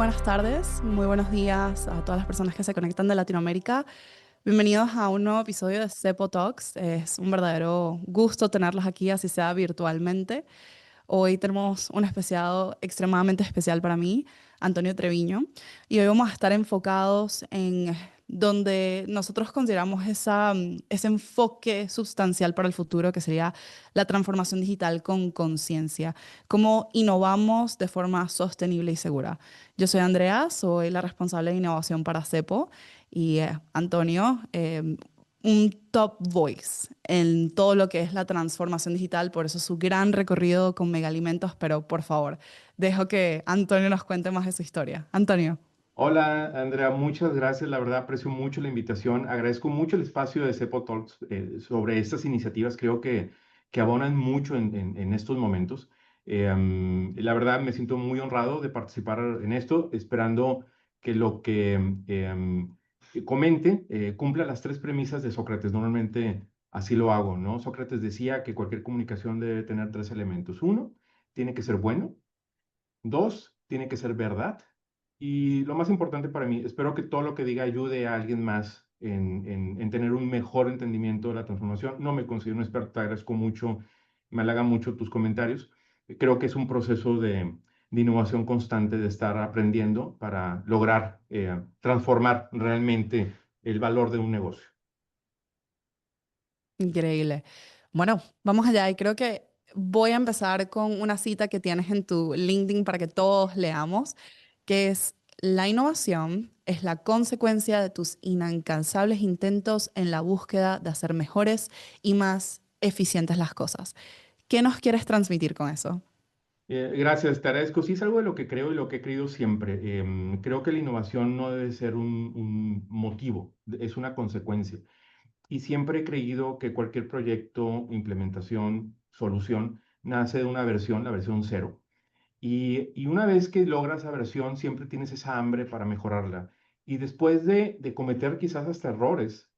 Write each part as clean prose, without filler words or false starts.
buenas tardes, muy buenos días a todas las personas que se conectan de Latinoamérica. Bienvenidos a un nuevo episodio de Cepo Talks. Es un verdadero gusto tenerlos aquí, así sea virtualmente. Hoy tenemos un especial extremadamente especial para mí, Antonio Treviño, y hoy vamos a estar enfocados en donde nosotros consideramos ese enfoque sustancial para el futuro, que sería la transformación digital con conciencia, cómo innovamos de forma sostenible y segura. Yo soy Andrea, soy la responsable de innovación para CEPO, y Antonio, un top voice en todo lo que es la transformación digital, por eso su gran recorrido con Megalimentos, pero por favor, dejo que Antonio nos cuente más de su historia. Antonio. Hola, Andrea, muchas gracias. La verdad, aprecio mucho la invitación. Agradezco mucho el espacio de Cepo Talks sobre estas iniciativas. Creo que abonan mucho en estos momentos. La verdad, me siento muy honrado de participar en esto, esperando que lo que comente cumpla las tres premisas de Sócrates. Normalmente así lo hago, ¿no? Sócrates decía que cualquier comunicación debe tener tres elementos. Uno, tiene que ser bueno. Dos, tiene que ser verdad. Y lo más importante para mí, espero que todo lo que diga ayude a alguien más en tener un mejor entendimiento de la transformación. No me considero un experto, te agradezco mucho, me halaga mucho tus comentarios. Creo que es un proceso de innovación constante, de estar aprendiendo para lograr transformar realmente el valor de un negocio. Increíble. Bueno, vamos allá y creo que voy a empezar con una cita que tienes en tu LinkedIn para que todos leamos, que es: la innovación es la consecuencia de tus incansables intentos en la búsqueda de hacer mejores y más eficientes las cosas. ¿Qué nos quieres transmitir con eso? Gracias, te agradezco. Sí, es algo de lo que creo y lo que he creído siempre. Creo que la innovación no debe ser un motivo, es una consecuencia. Y siempre he creído que cualquier proyecto, implementación, solución, nace de una versión, la versión cero. Y una vez que logras esa versión, siempre tienes esa hambre para mejorarla. Y después de cometer quizás hasta errores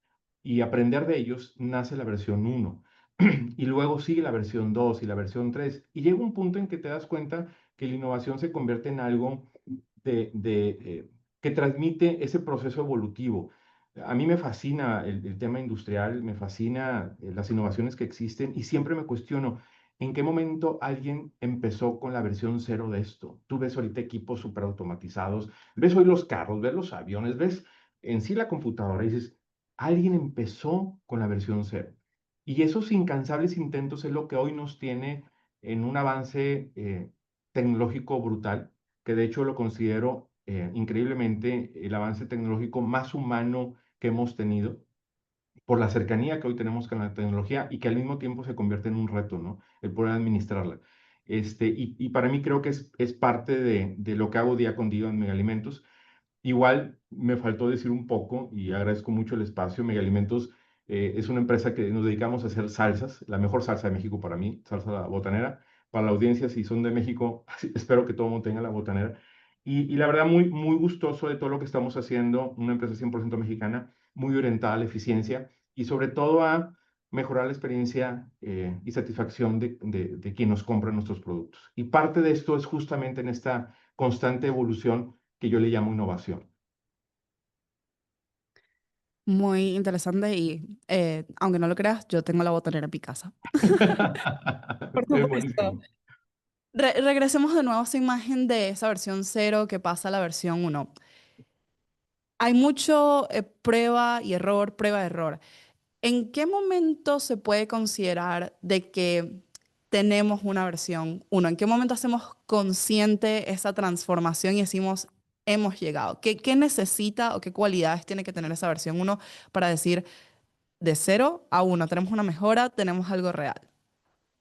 y aprender de ellos, nace la versión uno. Y luego sigue la versión 2 y la versión 3. Y llega un punto en que te das cuenta que la innovación se convierte en algo que transmite ese proceso evolutivo. A mí me fascina el tema industrial, me fascina las innovaciones que existen y siempre me cuestiono en qué momento alguien empezó con la versión cero de esto. Tú ves ahorita equipos súper automatizados, ves hoy los carros, ves los aviones, ves en sí la computadora y dices, alguien empezó con la versión cero. Y esos incansables intentos es lo que hoy nos tiene en un avance tecnológico brutal, que de hecho lo considero increíblemente el avance tecnológico más humano que hemos tenido por la cercanía que hoy tenemos con la tecnología y que al mismo tiempo se convierte en un reto, ¿no? El poder administrarla. Y para mí creo que es parte de lo que hago día con día en Megalimentos. Igual me faltó decir un poco y agradezco mucho el espacio. Megalimentos es una empresa que nos dedicamos a hacer salsas, la mejor salsa de México para mí, salsa botanera. Para la audiencia, si son de México, espero que todo el mundo tenga la botanera. Y la verdad, muy, muy gustoso de todo lo que estamos haciendo, una empresa 100% mexicana, muy orientada a la eficiencia y sobre todo a mejorar la experiencia y satisfacción de quien nos compra nuestros productos. Y parte de esto es justamente en esta constante evolución que yo le llamo innovación. Muy interesante y, aunque no lo creas, yo tengo la botonera en mi casa. Por Es supuesto. buenísimo. Regresemos de nuevo a esa imagen de esa versión cero que pasa a la versión uno. Hay mucho prueba y error. ¿En qué momento se puede considerar de que tenemos una versión uno? ¿En qué momento hacemos consciente esa transformación y decimos, hemos llegado? ¿Qué necesita o qué cualidades tiene que tener esa versión uno para decir, de cero a uno tenemos una mejora, tenemos algo real?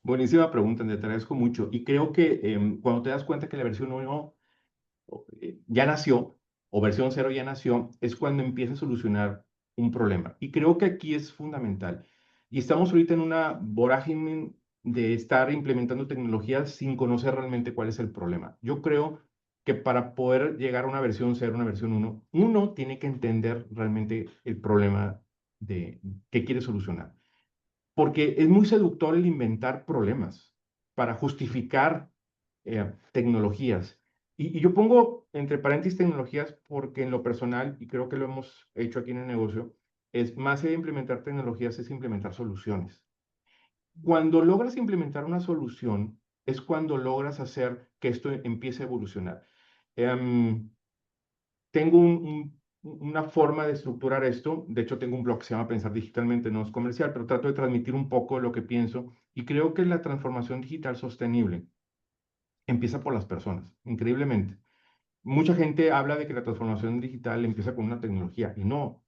Buenísima pregunta, Andrea, te agradezco mucho. Y creo que cuando te das cuenta que la versión 1 ya nació, o versión cero ya nació, es cuando empieza a solucionar un problema. Y creo que aquí es fundamental. Y estamos ahorita en una vorágine de estar implementando tecnologías sin conocer realmente cuál es el problema. Yo creo que para poder llegar a una versión cero, una versión uno tiene que entender realmente el problema de que quiere solucionar. Porque es muy seductor el inventar problemas para justificar tecnologías. Y yo pongo entre paréntesis tecnologías porque en lo personal, y creo que lo hemos hecho aquí en el negocio, es más allá de implementar tecnologías, es implementar soluciones. Cuando logras implementar una solución, es cuando logras hacer que esto empiece a evolucionar. Em, tengo una forma de estructurar esto. De hecho, tengo un blog que se llama Pensar Digitalmente, no es comercial, pero trato de transmitir un poco lo que pienso. Y creo que la transformación digital sostenible empieza por las personas, increíblemente. Mucha gente habla de que la transformación digital empieza con una tecnología y no.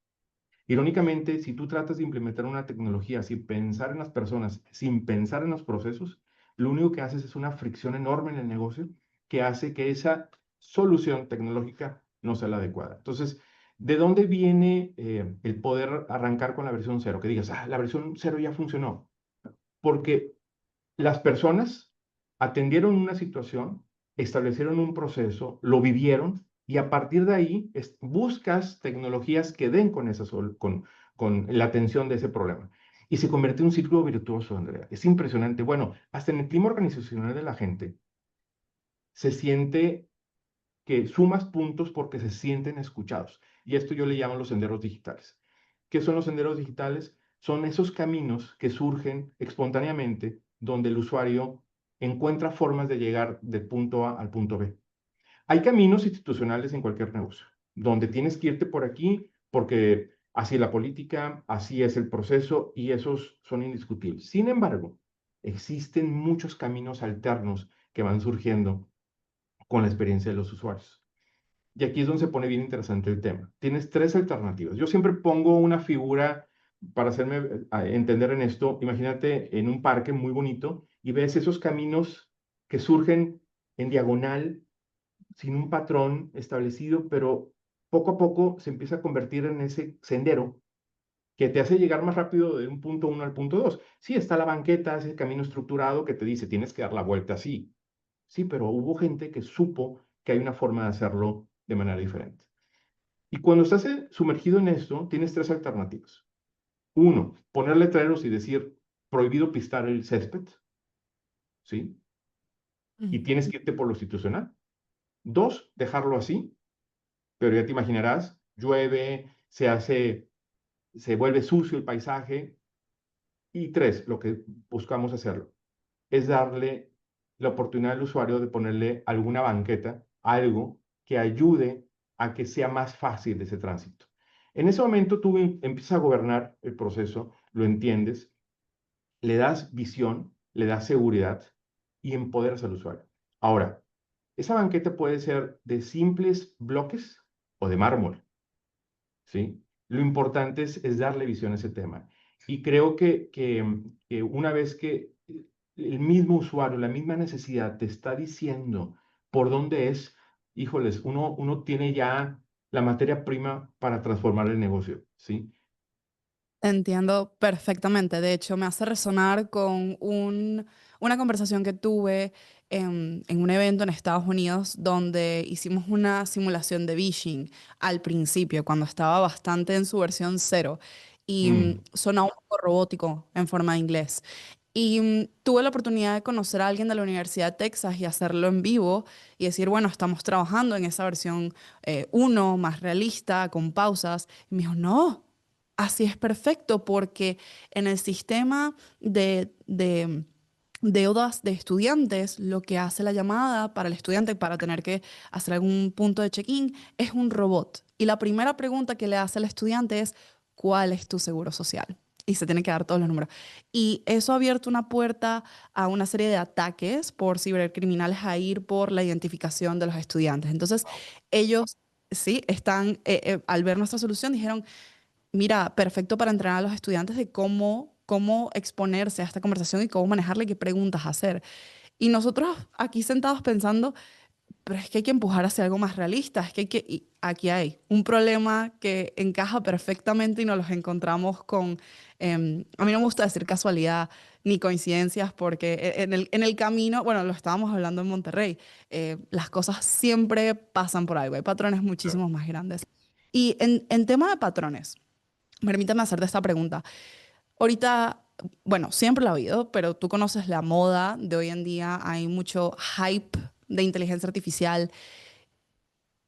Irónicamente, si tú tratas de implementar una tecnología sin pensar en las personas, sin pensar en los procesos, lo único que haces es una fricción enorme en el negocio que hace que esa solución tecnológica no sea la adecuada. Entonces, ¿de dónde viene el poder arrancar con la versión cero? Que digas, la versión cero ya funcionó. Porque las personas atendieron una situación, establecieron un proceso, lo vivieron y a partir de ahí buscas tecnologías que den con, con la atención de ese problema. Y se convierte en un círculo virtuoso, Andrea. Es impresionante. Bueno, hasta en el clima organizacional de la gente se siente que sumas puntos porque se sienten escuchados. Y esto yo le llamo los senderos digitales. ¿Qué son los senderos digitales? Son esos caminos que surgen espontáneamente donde el usuario encuentra formas de llegar del punto A al punto B. Hay caminos institucionales en cualquier negocio, donde tienes que irte por aquí porque así es la política, así es el proceso y esos son indiscutibles. Sin embargo, existen muchos caminos alternos que van surgiendo con la experiencia de los usuarios. Y aquí es donde se pone bien interesante el tema. Tienes tres alternativas. Yo siempre pongo una figura para hacerme entender en esto. Imagínate en un parque muy bonito y ves esos caminos que surgen en diagonal, sin un patrón establecido, pero poco a poco se empieza a convertir en ese sendero que te hace llegar más rápido de un punto uno al punto dos. Sí, está la banqueta, ese camino estructurado que te dice, tienes que dar la vuelta así. Sí, pero hubo gente que supo que hay una forma de hacerlo de manera diferente. Y cuando estás sumergido en esto, tienes tres alternativas. Uno, poner letreros y decir prohibido pisar el césped, ¿sí? Y Mm. tienes que irte por lo institucional. Dos, dejarlo así, pero ya te imaginarás, llueve, se vuelve sucio el paisaje. Y tres, lo que buscamos hacerlo es darle la oportunidad al usuario de ponerle alguna banqueta, algo que ayude a que sea más fácil ese tránsito. En ese momento tú empiezas a gobernar el proceso, lo entiendes, le das visión, le das seguridad y empoderas al usuario. Ahora, esa banqueta puede ser de simples bloques o de mármol, ¿sí? Lo importante es darle visión a ese tema. Y creo que una vez que el mismo usuario, la misma necesidad te está diciendo por dónde es, híjoles, uno tiene ya la materia prima para transformar el negocio, ¿sí? Entiendo perfectamente. De hecho, me hace resonar con una conversación que tuve en un evento en Estados Unidos donde hicimos una simulación de phishing al principio, cuando estaba bastante en su versión cero y Mm, sonaba un poco robótico en forma de inglés. Y tuve la oportunidad de conocer a alguien de la Universidad de Texas y hacerlo en vivo y decir, bueno, estamos trabajando en esa versión 1 más realista, con pausas. Y me dijo, no. Así es perfecto porque en el sistema de deudas de estudiantes, lo que hace la llamada para el estudiante para tener que hacer algún punto de check-in es un robot. Y la primera pregunta que le hace al estudiante es, ¿cuál es tu seguro social? Y se tiene que dar todos los números. Y eso ha abierto una puerta a una serie de ataques por cibercriminales a ir por la identificación de los estudiantes. Entonces, ellos, sí, están, al ver nuestra solución, dijeron, mira, perfecto para entrenar a los estudiantes de cómo exponerse a esta conversación y cómo manejarla y qué preguntas hacer. Y nosotros aquí sentados pensando, pero es que hay que empujar hacia algo más realista, es que y aquí hay un problema que encaja perfectamente y nos los encontramos con, a mí no me gusta decir casualidad ni coincidencias porque en el camino, bueno, lo estábamos hablando en Monterrey, las cosas siempre pasan por algo, hay patrones claro. muchísimos más grandes. Y en tema de patrones, permítame hacerte esta pregunta. Ahorita, bueno, siempre lo ha habido, pero tú conoces la moda de hoy en día, hay mucho hype de inteligencia artificial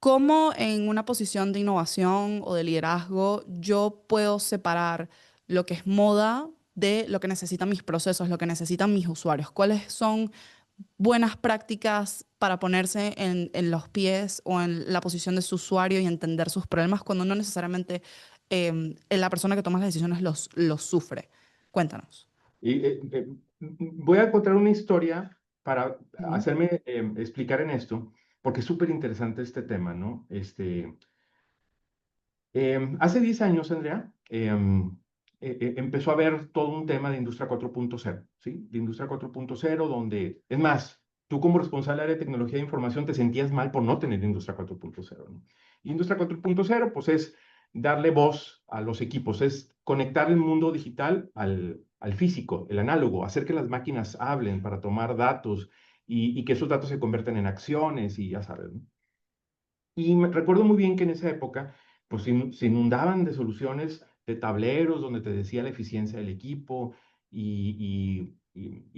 ¿Cómo en una posición de innovación o de liderazgo yo puedo separar lo que es moda de lo que necesitan mis procesos, lo que necesitan mis usuarios? ¿Cuáles son buenas prácticas para ponerse en los pies o en la posición de su usuario y entender sus problemas cuando no necesariamente la persona que toma las decisiones los sufre? Cuéntanos. Y, voy a contar una historia para Ujú. hacerme explicar en esto, porque es súper interesante este tema, ¿no? Hace 10 años, Andrea, empezó a haber todo un tema de Industria 4.0, ¿sí? De Industria 4.0, donde, es más, tú como responsable del área de tecnología de información te sentías mal por no tener Industria 4.0, ¿no? Industria 4.0, pues es darle voz a los equipos, es conectar el mundo digital al físico, el análogo, hacer que las máquinas hablen para tomar datos y que esos datos se conviertan en acciones y ya sabes, ¿no? Y me recuerdo muy bien que en esa época, pues se inundaban de soluciones de tableros donde te decía la eficiencia del equipo y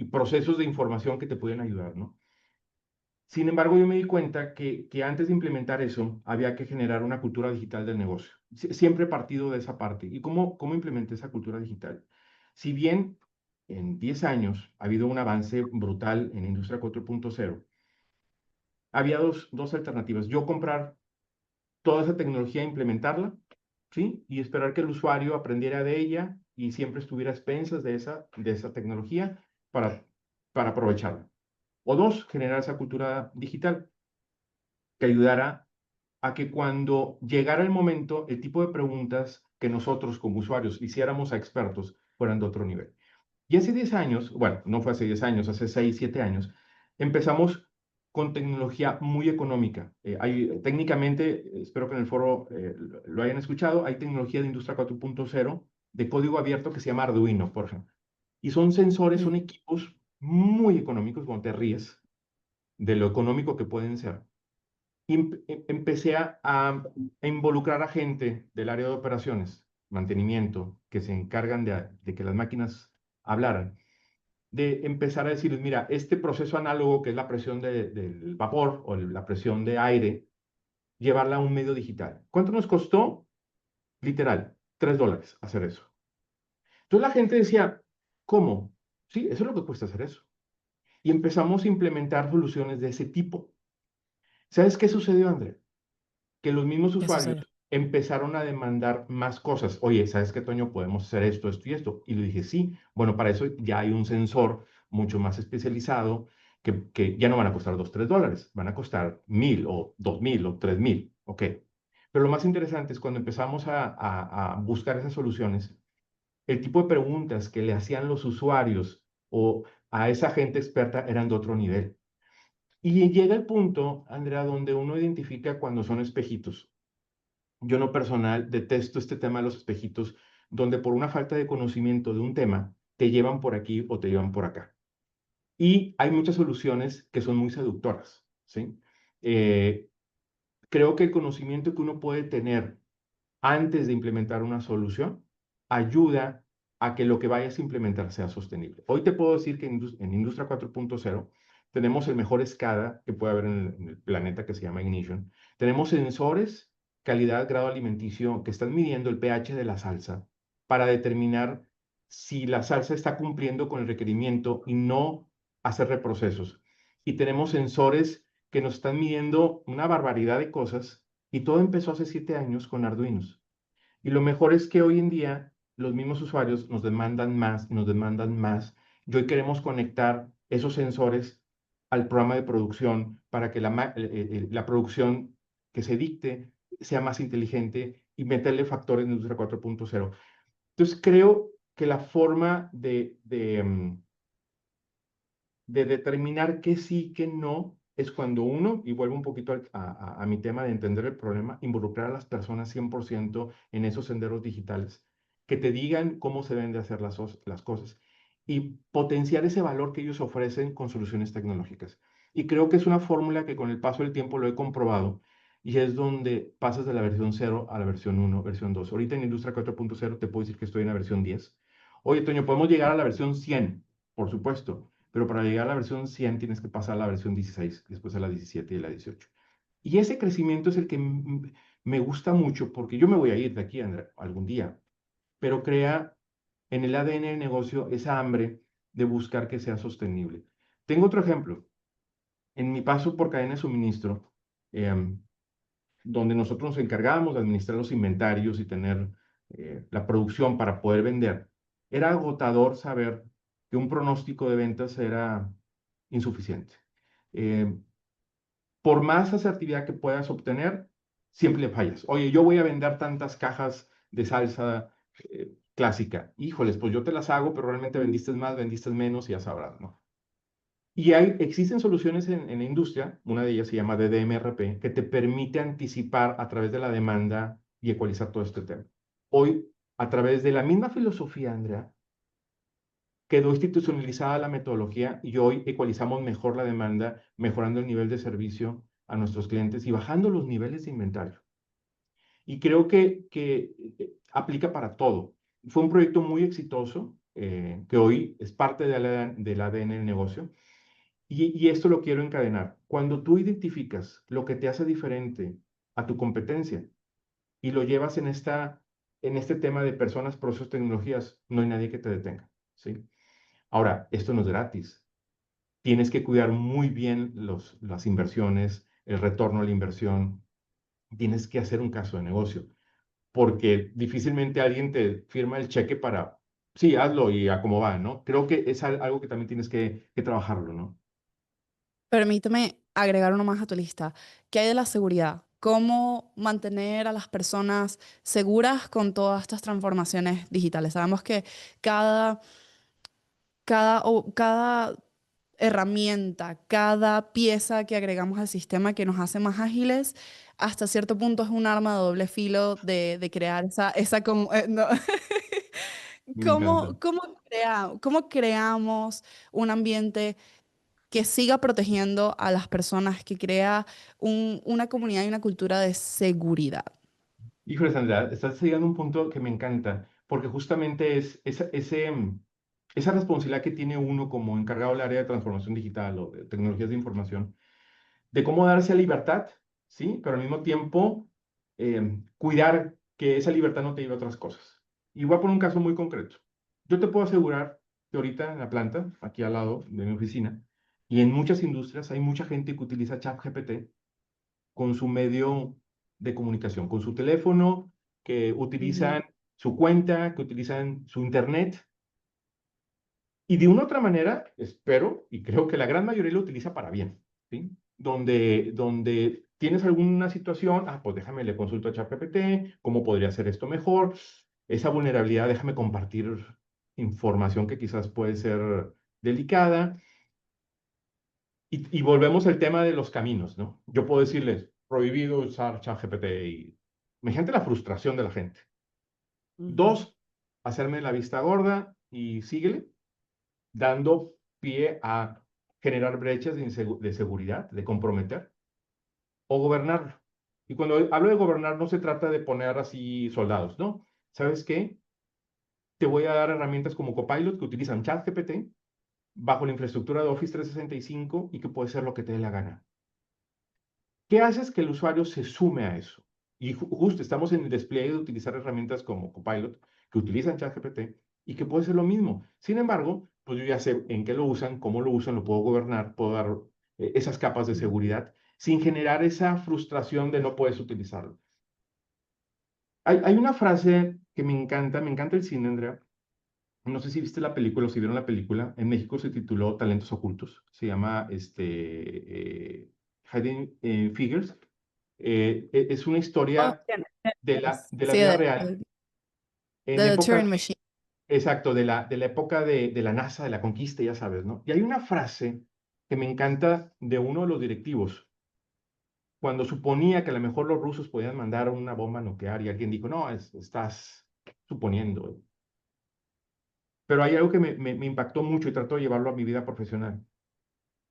procesos de información que te podían ayudar, ¿no? Sin embargo, yo me di cuenta que antes de implementar eso, había que generar una cultura digital del negocio. Siempre he partido de esa parte. ¿Y cómo implementé esa cultura digital? Si bien en 10 años ha habido un avance brutal en Industria 4.0, había dos alternativas. Yo comprar toda esa tecnología, implementarla, ¿sí? Y esperar que el usuario aprendiera de ella y siempre estuviera a expensas de esa tecnología para, para aprovecharla. O dos, generar esa cultura digital que ayudara a que cuando llegara el momento, el tipo de preguntas que nosotros como usuarios hiciéramos a expertos fueran de otro nivel. Y hace 10 años, bueno, no fue hace 10 años, hace 6 7 años, empezamos con tecnología muy económica. Técnicamente, espero que en el foro lo hayan escuchado, hay tecnología de industria 4.0 de código abierto que se llama Arduino, por ejemplo. Y son sensores, son Mm. equipos muy económicos, cuando te ríes de lo económico que pueden ser. Y empecé a involucrar a gente del área de operaciones, mantenimiento, que se encargan de que las máquinas hablaran, de empezar a decirles, mira, este proceso análogo que es la presión del vapor o la presión de aire, llevarla a un medio digital. ¿Cuánto nos costó? Literal, $3 hacer eso. Entonces la gente decía, ¿cómo? Sí, eso es lo que cuesta hacer eso. Y empezamos a implementar soluciones de ese tipo. ¿Sabes qué sucedió, André? Que los mismos ¿Qué usuarios sucedió? empezaron a demandar más cosas. Oye, ¿sabes qué, Toño? Podemos hacer esto, esto y esto. Y le dije, sí. Bueno, para eso ya hay un sensor mucho más especializado que ya no van a costar 2 3 dólares, van a costar 1,000 o 2,000 o 3,000. Ok. Pero lo más interesante es cuando empezamos a buscar esas soluciones, el tipo de preguntas que le hacían los usuarios o a esa gente experta eran de otro nivel. Y llega el punto, Andrea, donde uno identifica cuando son espejitos. Yo en lo personal detesto este tema de los espejitos, donde por una falta de conocimiento de un tema, te llevan por aquí o te llevan por acá. Y hay muchas soluciones que son muy seductoras, ¿sí? Eh, Creo que el conocimiento que uno puede tener antes de implementar una solución ayuda a que lo que vayas a implementar sea sostenible. Hoy te puedo decir que en Industria 4.0 tenemos el mejor SCADA que puede haber en el planeta, que se llama Ignition. Tenemos sensores, calidad, grado alimenticio, que están midiendo el pH de la salsa para determinar si la salsa está cumpliendo con el requerimiento y no hacer reprocesos. Y tenemos sensores que nos están midiendo una barbaridad de cosas y todo empezó hace 7 años con Arduinos. Y lo mejor es que hoy en día los mismos usuarios nos demandan más y nos demandan más. Y hoy queremos conectar esos sensores al programa de producción para que la producción que se dicte sea más inteligente y meterle factores de industria 4.0. Entonces creo que la forma de determinar qué sí, qué no, es cuando uno, y vuelvo un poquito a mi tema de entender el problema, involucrar a las personas 100% en esos senderos digitales, que te digan cómo se deben de hacer las cosas y potenciar ese valor que ellos ofrecen con soluciones tecnológicas. Y creo que es una fórmula que con el paso del tiempo lo he comprobado y es donde pasas de la versión 0 a la versión 1, versión 2. Ahorita en Industria 4.0 te puedo decir que estoy en la versión 10. Oye, Toño, podemos llegar a la versión 100, por supuesto, pero para llegar a la versión 100 tienes que pasar a la versión 16, después a la 17 y a la 18. Y ese crecimiento es el que me gusta mucho porque yo me voy a ir de aquí, Andrea, algún día, pero crea en el ADN del negocio esa hambre de buscar que sea sostenible. Tengo otro ejemplo. En mi paso por cadena de suministro, em, donde nosotros nos encargábamos de administrar los inventarios y tener la producción para poder vender, era agotador saber que un pronóstico de ventas era insuficiente. Eh, por más asertividad que puedas obtener, siempre le fallas. Oye, yo voy a vender tantas cajas de salsa clásica. Híjoles, pues yo te las hago, pero realmente vendiste más, vendiste menos y ya sabrás, ¿no? Y existen soluciones en la industria, una de ellas se llama DDMRP, que te permite anticipar a través de la demanda y ecualizar todo este tema. Hoy, a través de la misma filosofía, Andrea, quedó institucionalizada la metodología y hoy ecualizamos mejor la demanda, mejorando el nivel de servicio a nuestros clientes y bajando los niveles de inventario. Y creo que aplica para todo. Fue un proyecto muy exitoso, que hoy es parte del ADN del negocio. Y esto lo quiero encadenar. Cuando tú identificas lo que te hace diferente a tu competencia y lo llevas en este tema de personas, procesos, tecnologías, no hay nadie que te detenga, ¿sí? Ahora, esto no es gratis. Tienes que cuidar muy bien las inversiones, el retorno a la inversión. Tienes que hacer un caso de negocio, porque difícilmente alguien te firma el cheque para, sí, hazlo y a cómo va, ¿no? Creo que es algo que también tienes que trabajarlo, ¿no? Permíteme agregar uno más a tu lista. ¿Qué hay de la seguridad? ¿Cómo mantener a las personas seguras con todas estas transformaciones digitales? Sabemos que cada, cada herramienta, cada pieza que agregamos al sistema que nos hace más ágiles, hasta cierto punto es un arma de doble filo de crear no. Me encanta. ¿Cómo creamos un ambiente que siga protegiendo a las personas, que crea una comunidad y una cultura de seguridad? Híjole, Sandra, estás llegando a un punto que me encanta, porque justamente es esa responsabilidad que tiene uno como encargado del área de transformación digital o de tecnologías de información, de cómo darse libertad, ¿sí? Pero al mismo tiempo cuidar que esa libertad no te lleve a otras cosas. Y voy a poner un caso muy concreto. Yo te puedo asegurar que ahorita en la planta, aquí al lado de mi oficina, y en muchas industrias hay mucha gente que utiliza ChatGPT con su medio de comunicación, con su teléfono, que Ujú. utilizan su cuenta, que utilizan su internet. Y de una u otra manera, espero y creo que la gran mayoría lo utiliza para bien, ¿sí? Donde tienes alguna situación, pues déjame le consulto a ChatGPT, ¿cómo podría hacer esto mejor? Esa vulnerabilidad, déjame compartir información que quizás puede ser delicada. Y volvemos al tema de los caminos, ¿no? Yo puedo decirles, prohibido usar ChatGPT y imagínate la frustración de la gente. Ujú. Dos, hacerme la vista gorda y síguele, dando pie a generar brechas de seguridad, de comprometer, o gobernarlo. Y cuando hablo de gobernar no se trata de poner así soldados, ¿no? ¿Sabes qué? Te voy a dar herramientas como Copilot que utilizan ChatGPT bajo la infraestructura de Office 365 y que puede ser lo que te dé la gana. ¿Qué haces que el usuario se sume a eso? Y justo estamos en el despliegue de utilizar herramientas como Copilot, que utilizan ChatGPT y que puede ser lo mismo. Sin embargo, pues yo ya sé en qué lo usan, cómo lo usan, lo puedo gobernar, puedo dar esas capas de Ujú. seguridad sin generar esa frustración de no puedes utilizarlo. Hay una frase que me encanta el cine, Andrea. No sé si viste la película o si vieron la película. En México se tituló Talentos Ocultos. Se llama Hidden Figures. Es una Oh, historia de la sí, vida real en de The época, Turing Machine. exacto, de la época de la NASA, de la conquista, ya sabes, ¿no? Y hay una frase que me encanta de uno de los directivos, cuando suponía que a lo mejor los rusos podían mandar una bomba nuclear y alguien dijo, no, estás suponiendo. Pero hay algo que me impactó mucho y trato de llevarlo a mi vida profesional.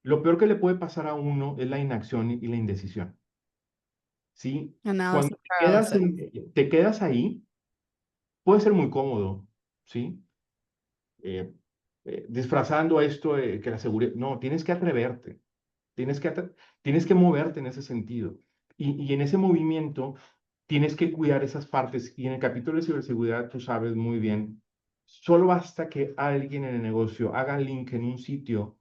Lo peor que le puede pasar a uno es la inacción y la indecisión, ¿sí? Cuando Analysis te quedas, paralysis. te quedas ahí, puede ser muy cómodo, ¿sí? eh, disfrazando esto de que la seguridad, no, tienes que atreverte, tienes que, tienes que moverte en ese sentido. Y en ese movimiento tienes que cuidar esas partes. Y en el capítulo de ciberseguridad, tú sabes muy bien, solo basta que alguien en el negocio haga link en un sitio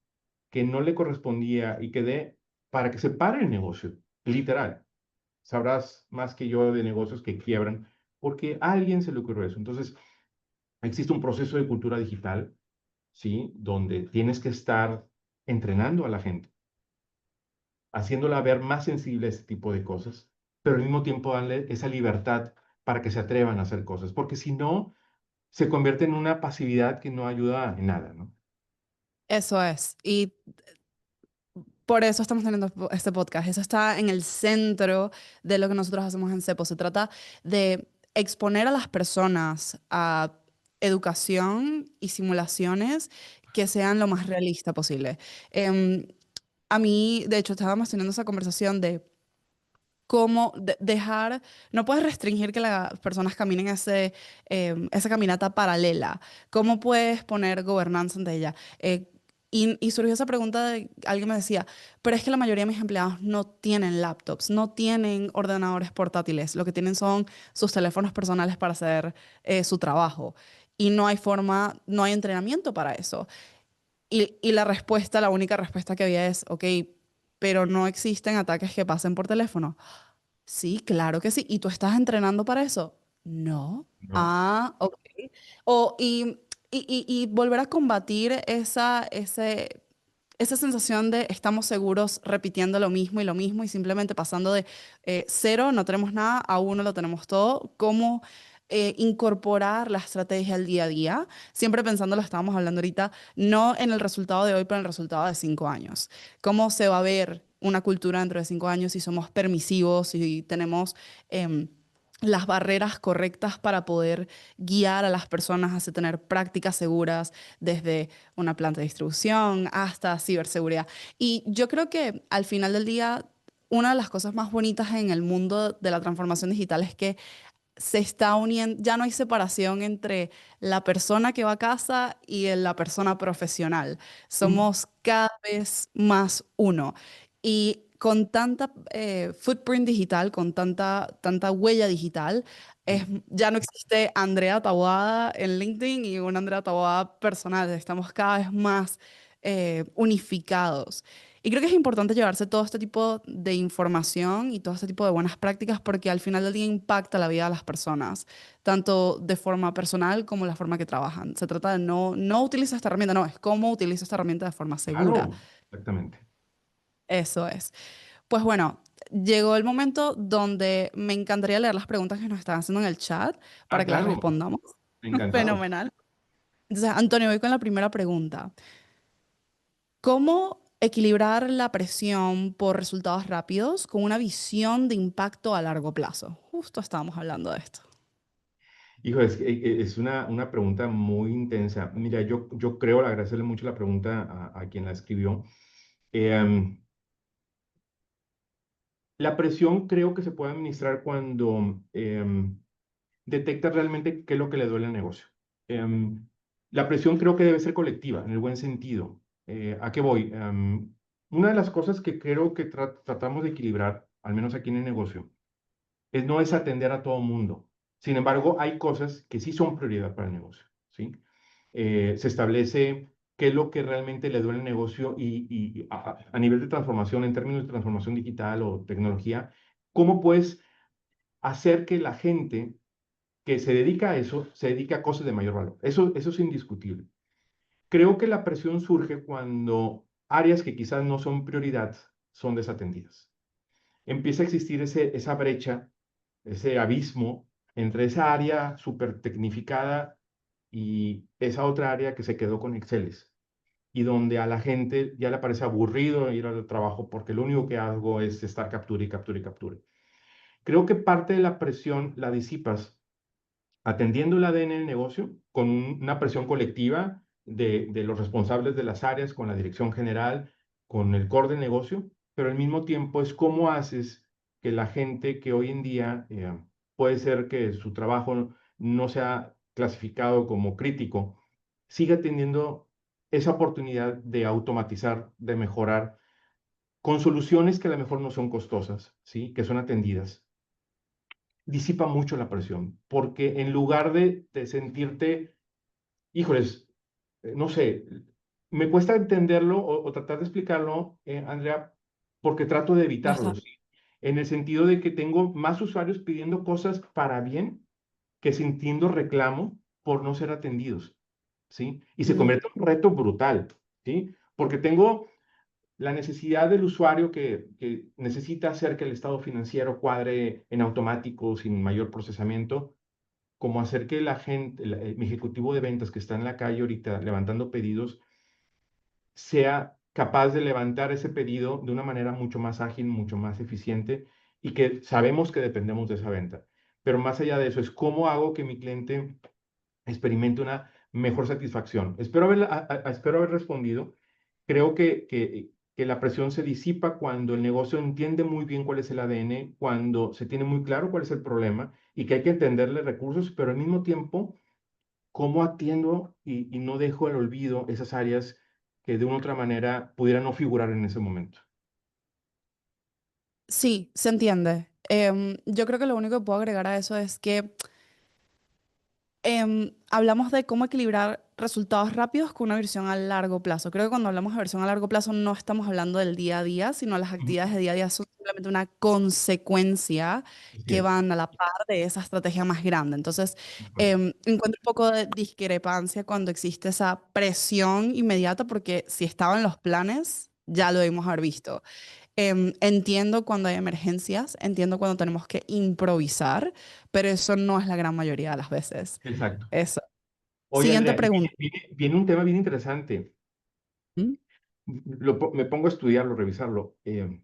que no le correspondía y que dé para que se pare el negocio, literal. Sabrás más que yo de negocios que quiebran porque a alguien se le ocurrió eso. Entonces, existe un proceso de cultura digital, ¿sí? Donde tienes que estar entrenando a la gente, haciéndola ver más sensible a este tipo de cosas, pero al mismo tiempo darle esa libertad para que se atrevan a hacer cosas, porque si no, se convierte en una pasividad que no ayuda en nada, ¿no? Eso es. Y por eso estamos teniendo este podcast. Eso está en el centro de lo que nosotros hacemos en CEPO. Se trata de exponer a las personas a educación y simulaciones que sean lo más realista posible. Em, a mí, de hecho, estábamos teniendo esa conversación de cómo dejar, no puedes restringir que las personas caminen esa caminata paralela. ¿Cómo puedes poner gobernanza ante ella? Y surgió esa pregunta de alguien me decía, pero es que la mayoría de mis empleados no tienen laptops, no tienen ordenadores portátiles, lo que tienen son sus teléfonos personales para hacer su trabajo. Y no hay forma, no hay entrenamiento para eso. Y la respuesta, la única respuesta que había es, ok, pero no existen ataques que pasen por teléfono. Sí, claro que sí. ¿Y tú estás entrenando para eso? No. No, Ah, ok. O, y volver a combatir esa sensación de estamos seguros repitiendo lo mismo y simplemente pasando de cero, no tenemos nada, a uno lo tenemos todo. ¿Cómo incorporar la estrategia al día a día? Siempre pensando, lo estábamos hablando ahorita, no en el resultado de hoy, pero en el resultado de 5 años. ¿Cómo se va a ver una cultura dentro de 5 años si somos permisivos, si tenemos las barreras correctas para poder guiar a las personas hacia tener prácticas seguras desde una planta de distribución hasta ciberseguridad? Y yo creo que al final del día, una de las cosas más bonitas en el mundo de la transformación digital es que se está uniendo, ya no hay separación entre la persona que va a casa y la persona profesional. mm, Somos cada vez más uno. Y con tanta footprint digital, con tanta huella digital, ya no existe Andrea Taboada en LinkedIn y una Andrea Taboada personal. Estamos cada vez más unificados. Y creo que es importante llevarse todo este tipo de información y todo este tipo de buenas prácticas porque al final del día impacta la vida de las personas, tanto de forma personal como la forma que trabajan. Se trata de no utiliza esta herramienta, no, es cómo utiliza esta herramienta de forma segura. claro, exactamente. Eso es. Pues bueno, llegó el momento donde me encantaría leer las preguntas que nos están haciendo en el chat Ah, para que las claro, respondamos. encantado. Fenomenal. Entonces, Antonio, voy con la primera pregunta. ¿Cómo equilibrar la presión por resultados rápidos con una visión de impacto a largo plazo? Justo estábamos hablando de esto. Hijo, es una pregunta muy intensa. Mira, yo creo, agradecerle mucho la pregunta a quien la escribió. Em, la presión creo que se puede administrar cuando detecta realmente qué es lo que le duele al negocio. Em, la presión creo que debe ser colectiva, en el buen sentido. ¿A qué voy? Una de las cosas que creo que tratamos de equilibrar, al menos aquí en el negocio, no es atender a todo mundo. Sin embargo, hay cosas que sí son prioridad para el negocio, ¿sí? Se establece qué es lo que realmente le duele al negocio y a nivel de transformación, en términos de transformación digital o tecnología, cómo puedes hacer que la gente que se dedica a eso se dedica a cosas de mayor valor. Eso es indiscutible. Creo que la presión surge cuando áreas que quizás no son prioridad son desatendidas. Empieza a existir esa brecha, ese abismo entre esa área súper tecnificada y esa otra área que se quedó con Exceles y donde a la gente ya le parece aburrido ir al trabajo porque lo único que hago es estar captura y captura y captura. Creo que parte de la presión la disipas atendiendo el ADN del negocio con una presión colectiva de los responsables de las áreas, con la dirección general, con el core del negocio, pero al mismo tiempo es cómo haces que la gente que hoy en día puede ser que su trabajo no sea clasificado como crítico, siga teniendo esa oportunidad de automatizar, de mejorar con soluciones que a lo mejor no son costosas, ¿sí? Que son atendidas, disipa mucho la presión, porque en lugar de sentirte, híjoles, no sé, me cuesta entenderlo o tratar de explicarlo, Andrea, porque trato de evitarlo, Ajá. ¿sí? En el sentido de que tengo más usuarios pidiendo cosas para bien que sintiendo reclamo por no ser atendidos, ¿sí? Y se Mm. convierte en un reto brutal, ¿sí? Porque tengo la necesidad del usuario que necesita hacer que el estado financiero cuadre en automático, sin mayor procesamiento, como hacer que la gente, mi ejecutivo de ventas que está en la calle ahorita levantando pedidos, sea capaz de levantar ese pedido de una manera mucho más ágil, mucho más eficiente y que sabemos que dependemos de esa venta. Pero más allá de eso, es cómo hago que mi cliente experimente una mejor satisfacción. Espero haber respondido. Creo que la presión se disipa cuando el negocio entiende muy bien cuál es el ADN, cuando se tiene muy claro cuál es el problema y que hay que entenderle recursos, pero al mismo tiempo, cómo atiendo y no dejo al olvido esas áreas que de una u otra manera pudieran no figurar en ese momento. Sí, se entiende. Yo creo que lo único que puedo agregar a eso es que hablamos de cómo equilibrar resultados rápidos con una visión a largo plazo. Creo que cuando hablamos de versión a largo plazo no estamos hablando del día a día, sino las Ujú. actividades de día a día son simplemente una consecuencia Así que es. van a la par de esa estrategia más grande. Entonces, De acuerdo. encuentro un poco de discrepancia cuando existe esa presión inmediata, porque si estaba en los planes, ya lo debimos haber visto. Entiendo cuando hay emergencias, entiendo cuando tenemos que improvisar, pero eso no es la gran mayoría de las veces. Exacto. Eso. Oye, Siguiente Andrea, y pregunta. viene un tema bien interesante. ¿Mm? Me pongo a estudiarlo, revisarlo. Te-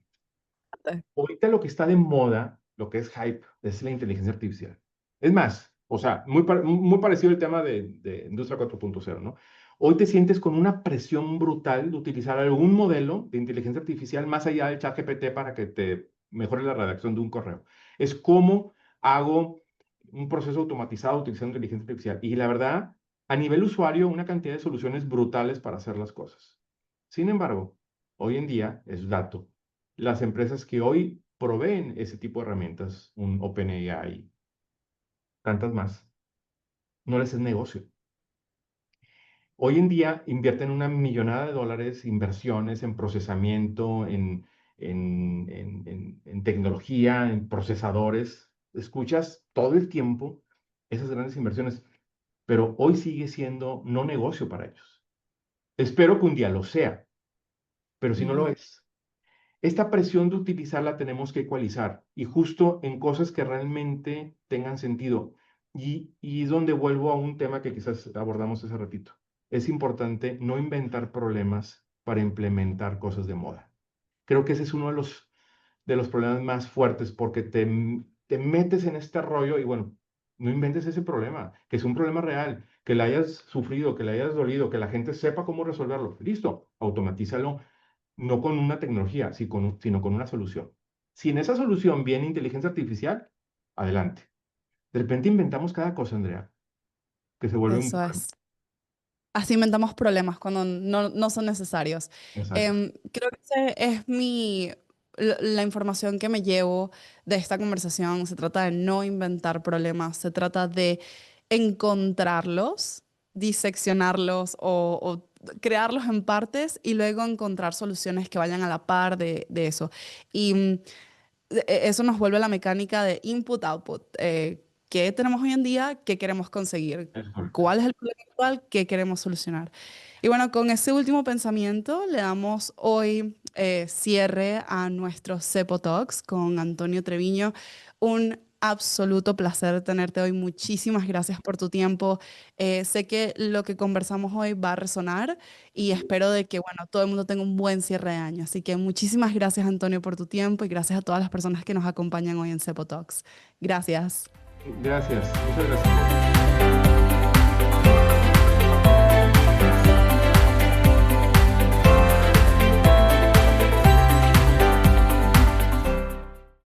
Ahorita lo que está de moda, lo que es hype, es la inteligencia artificial. Es más, o sea, muy parecido al tema de Industria 4.0, ¿no? Hoy te sientes con una presión brutal de utilizar algún modelo de inteligencia artificial más allá del chat GPT para que te mejore la redacción de un correo. Es cómo hago un proceso automatizado utilizando inteligencia artificial. Y la verdad, a nivel usuario, una cantidad de soluciones brutales para hacer las cosas. Sin embargo, hoy en día es dato las empresas que hoy proveen ese tipo de herramientas, un OpenAI, tantas más, no les es negocio. Hoy en día invierten una millonada de dólares, inversiones en procesamiento, en tecnología, en procesadores. Escuchas todo el tiempo esas grandes inversiones, pero hoy sigue siendo no negocio para ellos. Espero que un día lo sea, pero si no lo Ujú. es, esta presión de utilizarla tenemos que ecualizar y justo en cosas que realmente tengan sentido. Y es donde vuelvo a un tema que quizás abordamos hace ratito. Es importante no inventar problemas para implementar cosas de moda. Creo que ese es uno de los problemas más fuertes porque te metes en este rollo y bueno, no inventes ese problema, que es un problema real, que le hayas sufrido, que le hayas dolido, que la gente sepa cómo resolverlo. Listo, automatízalo no con una tecnología, sino con una solución. Si en esa solución viene inteligencia artificial, adelante. De repente inventamos cada cosa, Andrea, que se vuelve un Eso problema. es. Así inventamos problemas cuando no son necesarios. Exacto. Creo que esa es la información que me llevo de esta conversación. Se trata de no inventar problemas, se trata de encontrarlos, diseccionarlos o crearlos en partes y luego encontrar soluciones que vayan a la par de eso. Y eso nos vuelve a la mecánica de input-output. ¿Qué tenemos hoy en día? ¿Qué queremos conseguir? Es correcto. ¿Cuál es el problema actual? ¿Qué queremos solucionar? Y bueno, con ese último pensamiento le damos hoy cierre a nuestro Cepo Talks con Antonio Treviño. Un absoluto placer tenerte hoy. Muchísimas gracias por tu tiempo. Sé que lo que conversamos hoy va a resonar y espero de que, bueno, todo el mundo tenga un buen cierre de año. Así que muchísimas gracias, Antonio, por tu tiempo y gracias a todas las personas que nos acompañan hoy en Cepo Talks. Gracias. Gracias. Muchas gracias.